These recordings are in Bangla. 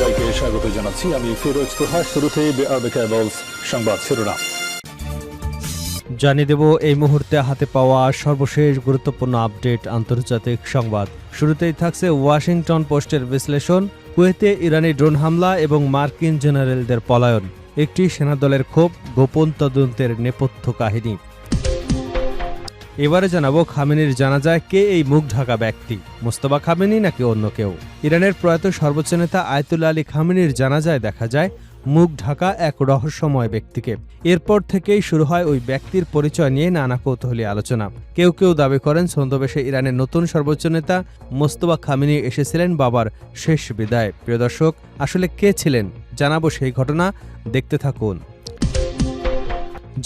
সবাইকে স্বাগত জানাচ্ছি। আমি ফিরোজ তোহা। শুরুতেই সংবাদ শিরোনাম জানিয়ে দেব এই মুহূর্তে হাতে পাওয়া সর্বশেষ গুরুত্বপূর্ণ আপডেট আন্তর্জাতিক সংবাদ। শুরুতেই থাকছে ওয়াশিংটন পোস্টের বিশ্লেষণ, কুয়েতে ইরানি ড্রোন হামলা এবং মার্কিন জেনারেলদের পলায়ন, একটি সেনাদলের ক্ষোভ, গোপন তদন্তের নেপথ্য কাহিনী। এবারে জানাবো খামেনির জানাজায় কে এই মুখ ঢাকা ব্যক্তি, মোস্তফা খামেনি নাকি অন্য কেউ। ইরানের প্রয়াত সর্বোচ্চ নেতা আয়াতুল্লাহ আলী খামেনির জানাজায় দেখা যায় মুখ ঢাকা এক রহস্যময় ব্যক্তিকে। এরপর থেকেই শুরু হয় ওই ব্যক্তির পরিচয় নিয়ে নানা কৌতূহলী আলোচনা। কেউ কেউ দাবি করেন ছদ্মবেশে ইরানের নতুন সর্বোচ্চ নেতা মোস্তফা খামেনি এসেছিলেন বাবার শেষ বিদায়। প্রিয় দর্শক, আসলে কে ছিলেন জানাবো সেই ঘটনা, দেখতে থাকুন।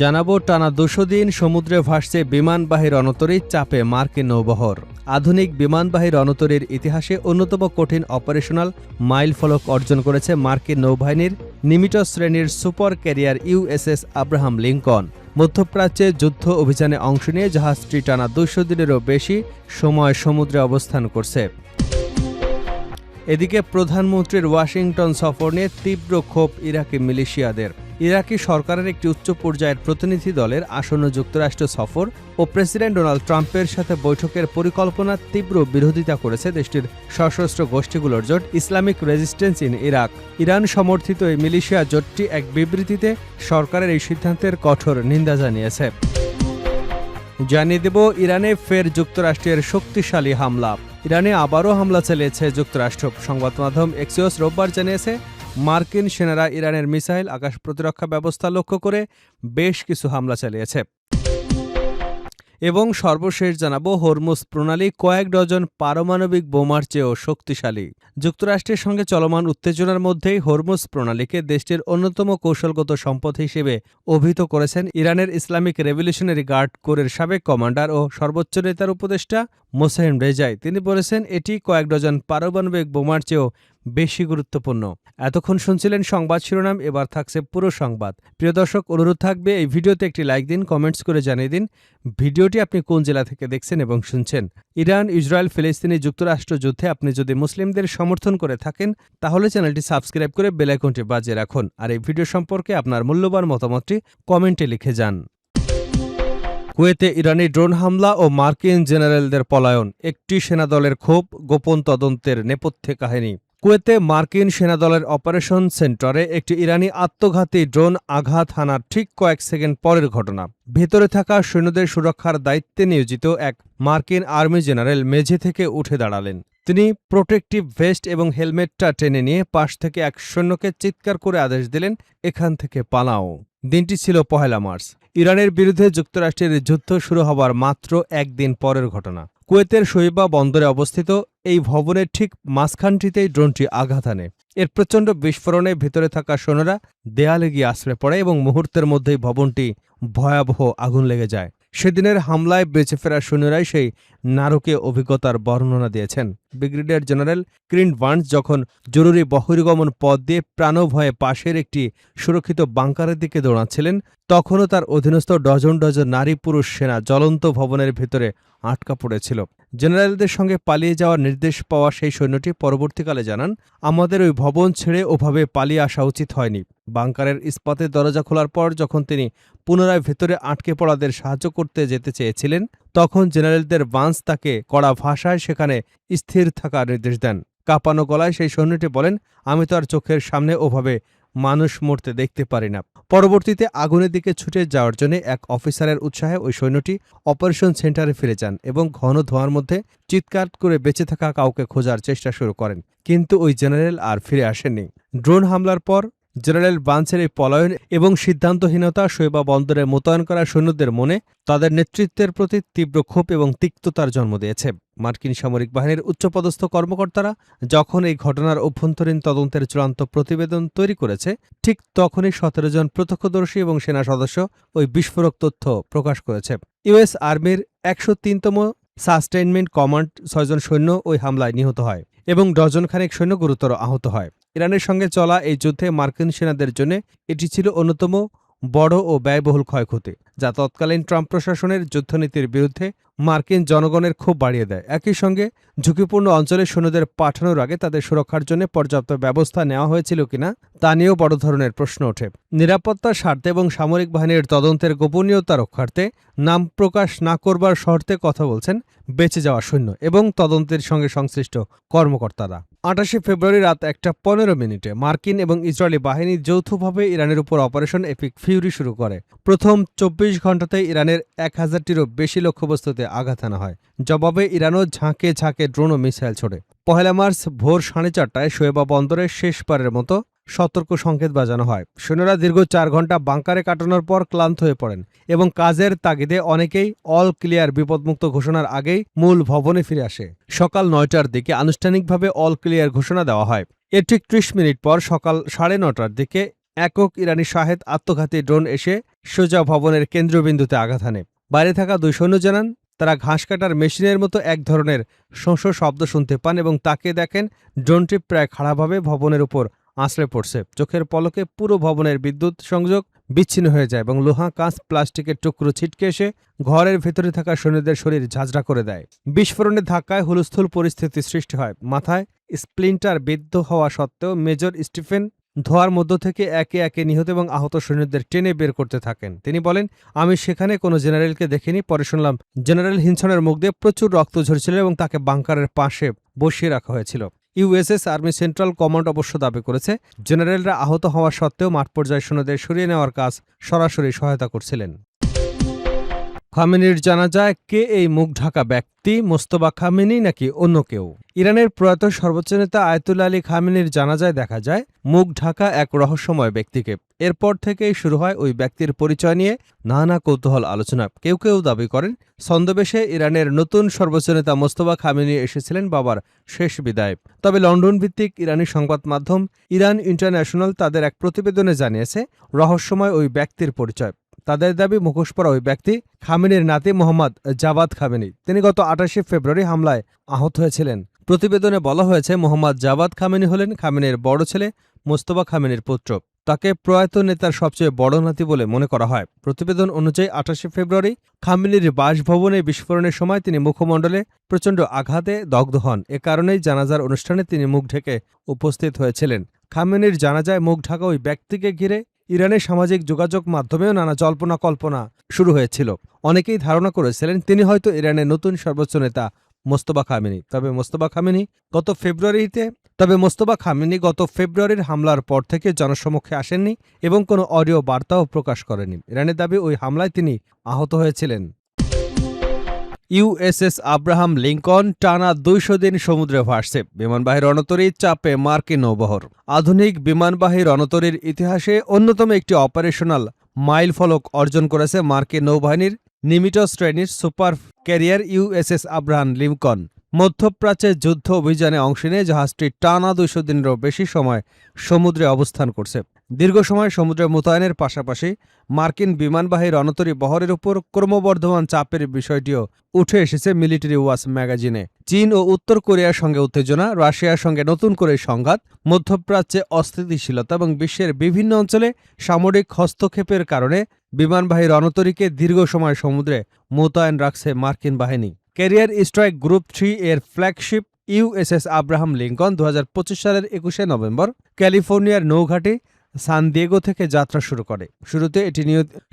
জানাবো টানা 200 দিন সমুদ্রে ভাসছে বিমানবাহী রণতরীর চাপে মার্কিন নৌবহর। আধুনিক বিমানবাহী রণতরীর ইতিহাসে অন্যতম কঠিন অপারেশনাল মাইলফলক অর্জন করেছে মার্কিন নৌবাহিনীর নিমিটস শ্রেণীর super carrier USS Abraham Lincoln. মধ্যপ্রাচ্যে যুদ্ধ অভিযানে অংশ নিয়ে জাহাজটি টানা 200 দিনেরও বেশি সময় সমুদ্রে অবস্থান করছে। এদিকে প্রধানমন্ত্রীর ওয়াশিংটন সফর নিয়ে তীব্র ক্ষোভ ইরাকি মিলিশিয়াদের। ইরাকি সরকারের একটি উচ্চ পর্যায়ের প্রতিনিধি দলের আসন্ন যুক্তরাষ্ট্র সফর ও প্রেসিডেন্ট ডোনাল্ড ট্রাম্পের সাথে বৈঠকের পরিকল্পনার তীব্র বিরোধিতা করেছে দেশটির সশস্ত্র গোষ্ঠীগুলোর জোট Islamic resistance in Iraq. Iran সমর্থিত এই মিলিশিয়া জোটটি এক বিবৃতিতে সরকারের এই সিদ্ধান্তের কঠোর নিন্দা জানিয়েছে। জানিয়ে দেব ইরানে ফের যুক্তরাষ্ট্রের শক্তিশালী হামলা। ইরানে আবারও হামলা চালিয়েছে যুক্তরাষ্ট্র। সংবাদ মাধ্যম এক্সিওস রোববার জানিয়েছে মার্কিন সেনারা ইরানের মিসাইল আকাশ প্রতিরক্ষা ব্যবস্থা লক্ষ্য করে বেশ কিছু হামলা চালিয়েছে। এবং সর্বশেষ জানাবো হরমুজ প্রণালী কয়েক ডজন পারমাণবিক বোমার চেয়েও শক্তিশালী। যুক্তরাষ্ট্রের সঙ্গে চলমান উত্তেজনার মধ্যেই হরমুজ প্রণালীকে দেশটির অন্যতম কৌশলগত সম্পদ হিসেবে অভিহিত করেছেন ইরানের ইসলামিক রেভলিউশনারি গার্ড কোরের সাবেক কমান্ডার ও সর্বোচ্চ নেতার উপদেষ্টা মোসাহেম রেজাই। তিনি বলেছেন এটি কয়েক ডজন পারমাণবিক বোমার চেয়েও বেশি গুরুত্বপূর্ণ। এতক্ষণ শুনছিলেন সংবাদ শিরোনাম, এবার থাকছে পুরো সংবাদ। প্রিয় দর্শক, অনুরোধ থাকবে এই ভিডিওতে একটি লাইক দিন, কমেন্টস করে জানিয়ে দিন ভিডিওটি আপনি কোন জেলা থেকে দেখছেন এবং শুনছেন। ইরান ইসরায়েল ফিলিস্তিনি যুক্তরাষ্ট্র যুদ্ধে আপনি যদি মুসলিমদের সমর্থন করে থাকেন তাহলে চ্যানেলটি সাবস্ক্রাইব করে বেল আইকনটি বাজিয়ে রাখুন, আর এই ভিডিও সম্পর্কে আপনার মূল্যবান মতামতটি কমেন্টে লিখে যান। কুয়েতে ইরানি ড্রোন হামলা ও মার্কিন জেনারেলদের পলায়ন, একটি সেনাদলের ক্ষোভ, গোপন তদন্তের নেপথ্যে কাহিনী। কুয়েতে মার্কিন সেনাদলের অপারেশন সেন্টারে একটি ইরানি আত্মঘাতী ড্রোন আঘাত হানার ঠিক কয়েক সেকেন্ড পরের ঘটনা। ভেতরে থাকা সৈন্যদের সুরক্ষার দায়িত্বে নিয়োজিত এক মার্কিন আর্মি জেনারেল মেঝে থেকে উঠে দাঁড়ালেন। তিনি প্রোটেক্টিভ ভেস্ট এবং হেলমেটটা টেনে নিয়ে পাশ থেকে এক সৈন্যকে চিৎকার করে আদেশ দিলেন, এখান থেকে পালাও। দিনটি ছিল 1 মার্চ। ইরানের বিরুদ্ধে যুক্তরাষ্ট্রের যুদ্ধ শুরু হবার মাত্র একদিন পরের ঘটনা। কুয়েতের শোয়েবা বন্দরে অবস্থিত এই ভবনের ঠিক মাঝখানটিতেই ড্রোনটি আঘাত হানে। এর প্রচণ্ড বিস্ফোরণে ভেতরে থাকা সৈন্যরা দেয়ালে গিয়ে আশ্রয় পড়ে এবং মুহূর্তের মধ্যেই ভবনটি ভয়াবহ আগুন লেগে যায়। সেদিনের হামলায় বেঁচে ফেরা সৈন্যরাই সেই নারকীয় অভিজ্ঞতার বর্ণনা দিয়েছেন। ব্রিগেডিয়ার জেনারেল ক্রিন্ট বার্নস যখন জরুরি বহির্গমন পথ দিয়ে প্রাণভয়ে পাশের একটি সুরক্ষিত বাংকারের দিকে দৌড়াচ্ছিলেন, তখনও তার অধীনস্থ ডজন ডজন নারী পুরুষ সেনা জ্বলন্ত ভবনের ভেতরে আটকা পড়েছিল। জেনারেলদের সঙ্গে পালিয়ে যাওয়ার নির্দেশ পাওয়া সেই সৈন্যটি পরবর্তীকালে জানান, আমাদের ওই ভবন ছেড়ে ওভাবে পালিয়ে আসা উচিত হয়নি। বাংকারের ইস্পাতের দরজা খোলার পর যখন তিনি পুনরায় ভেতরে আটকে পড়াদের সাহায্য করতে যেতে চেয়েছিলেন, তখন জেনারেলদের বার্নস তাকে কড়া ভাষায় সেখানে স্থির থাকার নির্দেশ দেন। কাঁপানো গলায় সেই সৈন্যটি বলেন, আমি তো আর চোখের সামনে ওভাবে মানুষ মরতে দেখতে পারি না। পরবর্তীতে আগুনের দিকে ছুটে যাওয়ার জন্য এক অফিসারের উৎসাহে ওই সৈন্যটি অপারেশন সেন্টারে ফিরে যান এবং ঘন ধোঁয়ার মধ্যে চিৎকার করে বেঁচে থাকা কাউকে খোঁজার চেষ্টা শুরু করেন। কিন্তু ওই জেনারেল আর ফিরে আসেননি। ড্রোন হামলার পর জেনারেল বার্নসের এই পলায়ন এবং সিদ্ধান্তহীনতা শোয়েবা বন্দরে মোতায়েন করা সৈন্যদের মনে তাদের নেতৃত্বের প্রতি তীব্র ক্ষোভ এবং তিক্ততার জন্ম দিয়েছে। মার্কিন সামরিক বাহিনীর উচ্চপদস্থ কর্মকর্তারা যখন এই ঘটনার অভ্যন্তরীণ তদন্তের চূড়ান্ত প্রতিবেদন তৈরি করেছে, ঠিক তখনই 17 জন প্রত্যক্ষদর্শী এবং সেনা সদস্য ওই বিস্ফোরক তথ্য প্রকাশ করেছে। ইউএস আর্মির 103তম সাস্টেইনমেন্ট কমান্ড 6 জন সৈন্য ওই হামলায় নিহত হয় এবং ডজনখানেক সৈন্য গুরুতর আহত হয়। ইরানের সঙ্গে চলা এই যুদ্ধে মার্কিন সেনাদের জন্য এটি ছিল অন্যতম বড় ও ব্যয়বহুল ক্ষয়ক্ষতি, যা তৎকালীন ট্রাম্প প্রশাসনের যুদ্ধনীতির বিরুদ্ধে মার্কিন জনগণের ক্ষোভ বাড়িয়ে দেয়। একই সঙ্গে ঝুঁকিপূর্ণ অঞ্চলে সৈন্যদের পাঠানোর আগে তাদের সুরক্ষার জন্য পর্যাপ্ত ব্যবস্থা নেওয়া হয়েছিল কিনা তা নিয়েও বড় ধরনের প্রশ্ন ওঠে। নিরাপত্তার স্বার্থে এবং সামরিক বাহিনীর তদন্তের গোপনীয়তা রক্ষার্থে নাম প্রকাশ না করবার শর্তে কথা বলছেন বেঁচে যাওয়া সৈন্য এবং তদন্তের সঙ্গে সংশ্লিষ্ট কর্মকর্তারা। ২৮ ফেব্রুয়ারি রাত ১:১৫ মার্কিন এবং ইসরায়েলি বাহিনী যৌথভাবে ইরানের উপর অপারেশন এপিক ফিউরি শুরু করে। প্রথম ২৪ ঘণ্টাতেই ইরানের ১,০০০টিরও বেশি লক্ষ্যবস্তুতে আঘাত আনা হয়। জবাবে ইরানও ঝাঁকে ঝাঁকে ড্রোন ও মিসাইল ছোড়ে। ১ মার্চ ভোর ৪:৩০টায় শোয়েবা বন্দরে শেষবারের মতো সতর্ক সংকেত বাজানো হয়। সৈন্যরা দীর্ঘ ৪ ঘণ্টা বাংকারে কাটানোর পর ক্লান্ত হয়ে পড়েন এবং কাজের তাগিদে অনেকেই অল ক্লিয়ার বিপদমুক্ত ঘোষণার আগেই মূল ভবনে ফিরে আসে। সকাল ৯টার দিকে আনুষ্ঠানিকভাবে অল ক্লিয়ার ঘোষণা দেওয়া হয়। এর ঠিক ৩০ মিনিট পর সকাল ৯:৩০টার দিকে একক ইরানি শাহেদ আত্মঘাতী ড্রোন এসে সোজা ভবনের কেন্দ্রবিন্দুতে আঘাত হানে। বাইরে থাকা ২ সৈন্য জানান তারা ঘাস কাটার মেশিনের মতো এক ধরনের শোঁ শব্দ শুনতে পান এবং তাকে দেখেন ড্রোনটি প্রায় খাড়াভাবে ভবনের উপর আঁচড়ে পড়ছে। চোখের পলকে পুরো ভবনের বিদ্যুৎ সংযোগ বিচ্ছিন্ন হয়ে যায় এবং লোহা, কাঁচ, প্লাস্টিকের টুকরো ছিটকে এসে ঘরের ভেতরে থাকা সৈন্যদের শরীর ঝাঁঝরা করে দেয়। বিস্ফোরণের ধাক্কায় হুলস্থুল পরিস্থিতি সৃষ্টি হয়। মাথায় স্প্লিন্টার বিদ্ধ হওয়া সত্ত্বেও মেজর স্টিফেন ধোঁয়ার মধ্য থেকে একে একে নিহত এবং আহত সৈন্যদের টেনে বের করতে থাকেন। তিনি বলেন, আমি সেখানে কোনো জেনারেলকে দেখিনি। পরে শুনলাম জেনারেল হিনসনের মুখ দিয়ে প্রচুর রক্ত ঝরছিল এবং তাকে বাংকারের পাশে বসিয়ে রাখা হয়েছিল। ইউএসএস আর্মি সেন্ট্রাল কমান্ড অবশ্য দাবি করেছে জেনারেলরা আহত হওয়া সত্ত্বেও মাঠ পর্যায়ে সৈন্যদের সরিয়ে নেওয়ার কাজ সরাসরি সহায়তা করছিলেন। খামেনির জানাজায় কে এই মুখ ঢাকা ব্যক্তি, মোস্তফা খামেনি নাকি অন্য কেউ? ইরানের প্রয়াত সর্বোচ্চ নেতা আয়াতুল্লাহ আলী খামেনির জানাজায় দেখা যায় মুখ ঢাকা এক রহস্যময় ব্যক্তিকে। এরপর থেকেই শুরু হয় ওই ব্যক্তির পরিচয় নিয়ে নানা কৌতূহল আলোচনা। কেউ কেউ দাবি করেন ছদ্মবেশে ইরানের নতুন সর্বোচ্চ নেতা মোস্তফা খামেনি এসেছিলেন বাবার শেষ বিদায়। তবে লন্ডন ভিত্তিক ইরানি সংবাদ মাধ্যম ইরান ইন্টারন্যাশনাল তাদের এক প্রতিবেদনে জানিয়েছে রহস্যময় ওই ব্যক্তির পরিচয়। তাদের দাবি মুখোশ পরা ওই ব্যক্তি খামেনির নাতি মোহাম্মদ জাভাদ খামেনি। তিনি গত ২৮ ফেব্রুয়ারি হামলায় আহত হয়েছিলেন। প্রতিবেদনে বলা হয়েছে মোহাম্মদ জাভাদ খামেনি হলেন খামেনির বড় ছেলে মোস্তফা খামেনির পুত্র। তাকে প্রয়াত নেতার সবচেয়ে বড় নাতি বলে মনে করা হয়। প্রতিবেদন অনুযায়ী ২৮ ফেব্রুয়ারি খামেনির বাসভবনে বিস্ফোরণের সময় তিনি মুখমণ্ডলে প্রচণ্ড আঘাতে দগ্ধ হন। এ কারণেই জানাজার অনুষ্ঠানে তিনি মুখ ঢেকে উপস্থিত হয়েছিলেন। খামেনির জানাজায় মুখ ঢাকা ওই ব্যক্তিকে ঘিরে ইরানের সামাজিক যোগাযোগ মাধ্যমেও নানা জল্পনা কল্পনা শুরু হয়েছিল। অনেকেই ধারণা করেছিলেন তিনি হয়তো ইরানের নতুন সর্বোচ্চ নেতা মোস্তফা খামেনি। তবে মোস্তফা খামেনি গত ফেব্রুয়ারির হামলার পর থেকে জনসমক্ষে আসেননি এবং কোনো অডিও বার্তাও প্রকাশ করেনি। ইরানের দাবি ওই হামলায় তিনি আহত হয়েছিলেন। ইউএসএস আব্রাহাম লিঙ্কন টানা ২০০ দিন সমুদ্রে ভাসছে। বিমানবাহী রণতরীর চাপে মার্কিন নৌবহর। আধুনিক বিমানবাহী রণতরীর ইতিহাসে অন্যতম একটি অপারেশনাল মাইলফলক অর্জন করেছে মার্কিন নৌবাহিনীর নিমিটজ শ্রেণীর super carrier USS Abraham Lincoln. মধ্যপ্রাচ্যে যুদ্ধ অভিযানে অংশ নিয়ে জাহাজটি টানা ২০০ দিনেরও বেশি সময় সমুদ্রে অবস্থান করছে। দীর্ঘ সময় সমুদ্রে মোতায়েনের পাশাপাশি মার্কিন বিমানবাহী রণতরী বহরের উপর ক্রমবর্ধমান চাপের বিষয়টিও উঠে এসেছে মিলিটারি ওয়াচ ম্যাগাজিনে। চীন ও উত্তর কোরিয়ার সঙ্গে উত্তেজনা, রাশিয়ার সঙ্গে নতুন করে সংঘাত, মধ্যপ্রাচ্যে অস্থিতিশীলতা এবং বিশ্বের বিভিন্ন অঞ্চলে সামরিক হস্তক্ষেপের কারণে বিমানবাহী রণতরীকে দীর্ঘ সময় সমুদ্রে মোতায়েন রাখছে মার্কিন বাহিনী। ক্যারিয়ার স্ট্রাইক গ্রুপ ৩ এর ফ্ল্যাগশিপ ইউএসএস আব্রাহাম লিঙ্কন ২০২৫ সালের ২১শে নভেম্বর ক্যালিফোর্নিয়ার নৌঘাঁটি সান দিয়েগো থেকে যাত্রা শুরু করে।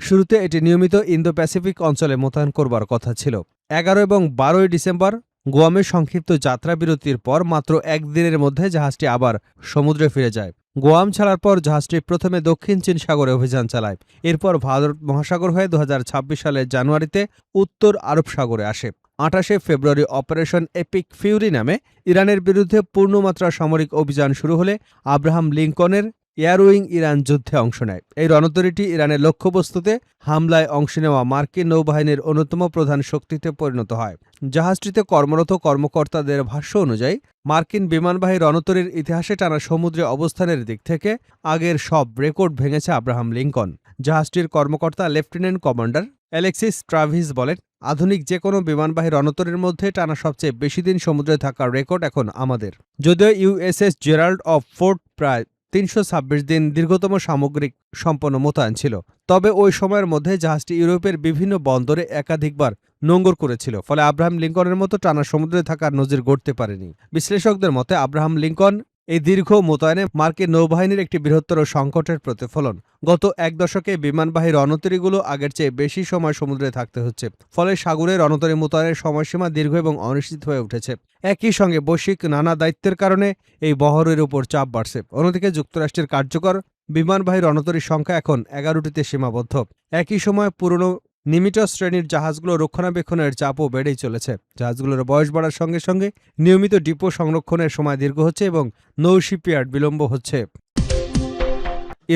শুরুতে এটি নিয়মিত ইন্দো প্যাসিফিক অঞ্চলে মোতায়েন করবার কথা ছিল। ১১ এবং ১২ ডিসেম্বর গুয়ামে সংক্ষিপ্ত যাত্রা বিরতির পর মাত্র একদিনের মধ্যে জাহাজটি আবার সমুদ্রে ফিরে যায়। গোয়াম ছাড়ার পর জাহাজটি প্রথমে দক্ষিণ চীন সাগরে অভিযান চালায়। এরপর ভারত মহাসাগর হয়ে ২০২৬ সালের জানুয়ারিতে উত্তর আরব সাগরে আসে। ২৮ ফেব্রুয়ারি অপারেশন এপিক ফিউরি নামে ইরানের বিরুদ্ধে পূর্ণমাত্রা সামরিক অভিযান শুরু হলে আব্রাহাম লিঙ্কনের এয়ারউইং ইরান যুদ্ধে অংশ নেয়। এই রণতরীটি ইরানের লক্ষ্যবস্তুতে হামলায় অংশ নেওয়া মার্কিন নৌবাহিনীর অন্যতম প্রধান শক্তিতে পরিণত হয়। জাহাজটিতে কর্মরত কর্মকর্তাদের ভাষ্য অনুযায়ী মার্কিন বিমানবাহী রণতরীর ইতিহাসে টানা সমুদ্রে অবস্থানের দিক থেকে আগের সব রেকর্ড ভেঙেছে আব্রাহাম লিঙ্কন। জাহাজটির কর্মকর্তা লেফটেন্যান্ট কমান্ডার অ্যালেক্সিস ট্রাভিস বলেন, আধুনিক যে কোনো বিমানবাহী রণতরীর মধ্যে টানা সবচেয়ে বেশি দিন সমুদ্রে থাকার রেকর্ড এখন আমাদের। যদিও ইউএসএস জেরাল্ড অফ ফোর্ট প্রায় ৩২৬ দিন দীর্ঘতম সামগ্রিক সম্পন্ন মোতায়েন ছিল। তবে ওই সময়ের মধ্যে জাহাজটি ইউরোপের বিভিন্ন বন্দরে একাধিকবার নোঙর করেছিল, ফলে আব্রাহাম লিঙ্কনের মতো টানা সমুদ্রে থাকার নজির গড়তে পারেনি। বিশ্লেষকদের মতে আব্রাহাম লিঙ্কন এই দীর্ঘ মোতায়েনে মার্কিন নৌবাহিনীর একটি বৃহত্তর সংকটের প্রতিফলন। গত এক দশকে বিমানবাহী রণতরীগুলো আগের চেয়ে বেশি সময় সমুদ্রে থাকতে হচ্ছে, ফলে সাগরে রণতরী মোতায়েনের সময়সীমা দীর্ঘ এবং অনিশ্চিত হয়ে উঠেছে। একই সঙ্গে বৈশ্বিক নানা দায়িত্বের কারণে এই বহরের উপর চাপ বাড়ছে। অন্যদিকে যুক্তরাষ্ট্রের কার্যকর বিমানবাহী রণতরীর সংখ্যা এখন ১১টিতে সীমাবদ্ধ। একই সময় পুরনো নিমিটস শ্রেণীর জাহাজগুলো রক্ষণাবেক্ষণের চাপও বেড়েই চলেছে। জাহাজগুলোর বয়স বাড়ার সঙ্গে সঙ্গে নিয়মিত ডিপো সংরক্ষণের সময় দীর্ঘ হচ্ছে এবং নৌ শিপইয়ার্ড বিলম্ব হচ্ছে।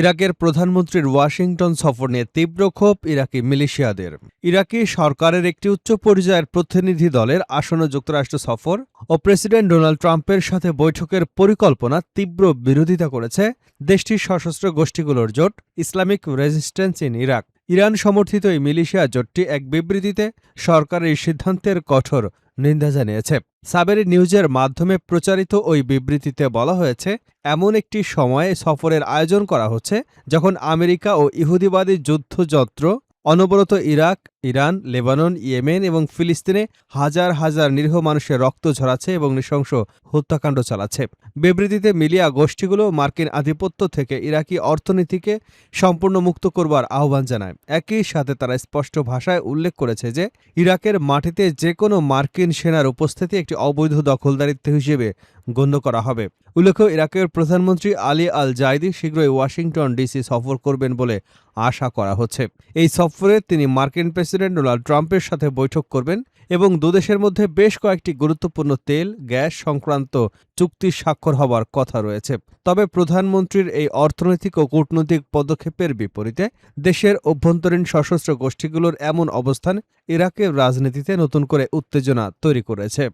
ইরাকের প্রধানমন্ত্রীর ওয়াশিংটন সফর নিয়ে তীব্র ক্ষোভ ইরাকি মিলিশিয়াদের। ইরাকি সরকারের একটি উচ্চ পর্যায়ের প্রতিনিধি দলের আসন্ন যুক্তরাষ্ট্র সফর ও প্রেসিডেন্ট ডোনাল্ড ট্রাম্পের সাথে বৈঠকের পরিকল্পনা তীব্র বিরোধিতা করেছে দেশটির সশস্ত্র গোষ্ঠীগুলোর জোট Islamic resistance in Iraq. Iran সমর্থিত এই মিলিশিয়া জোটটি এক বিবৃতিতে সরকারের সিদ্ধান্তের কঠোর নিন্দা জানিয়েছে। সাবেরি নিউজের মাধ্যমে প্রচারিত ওই বিবৃতিতে বলা হয়েছে, এমন একটি সময়ে সফরের আয়োজন করা হচ্ছে যখন আমেরিকা ও ইহুদিবাদী যুদ্ধযন্ত্র অনবরত ইরাক, ইরান, লেবানন, ইয়েমেন এবং ফিলিস্তিনে হাজার হাজার নিরীহ মানুষের রক্ত ঝরাচ্ছে এবং নৃশংস হত্যাকাণ্ড চালাচ্ছে। বিবৃতিতে মিলিয়া গোষ্ঠীগুলো মার্কিন আধিপত্য থেকে ইরাকি অর্থনীতিকে সম্পূর্ণ মুক্ত করবার আহ্বান জানায়। একই সাথে তারা স্পষ্ট ভাষায় উল্লেখ করেছে যে ইরাকের মাটিতে যে কোনো মার্কিন সেনার উপস্থিতি একটি অবৈধ দখলদারিত্ব হিসেবে গণ্য করা হবে। উল্লেখ্য, ইরাকের প্রধানমন্ত্রী আলী আল জাইদি শীঘ্রই ওয়াশিংটন ডিসি সফর করবেন বলে আশা করা হচ্ছে। এই সফরে তিনি মার্কিন প্রেসিডেন্ট ডোনাল্ড ট্রাম্পের সাথে বৈঠক করবেন এবং দুদেশের মধ্যে বেশ কয়েকটি গুরুত্বপূর্ণ তেল, গ্যাস সংক্রান্ত চুক্তি স্বাক্ষর হবার কথা রয়েছে। তবে প্রধানমন্ত্রীর এই অর্থনৈতিক ও কূটনৈতিক পদক্ষেপের বিপরীতে দেশের অভ্যন্তরীণ সশস্ত্র গোষ্ঠীগুলোর এমন অবস্থান ইরাকের রাজনীতিতে নতুন করে উত্তেজনা তৈরি করেছে।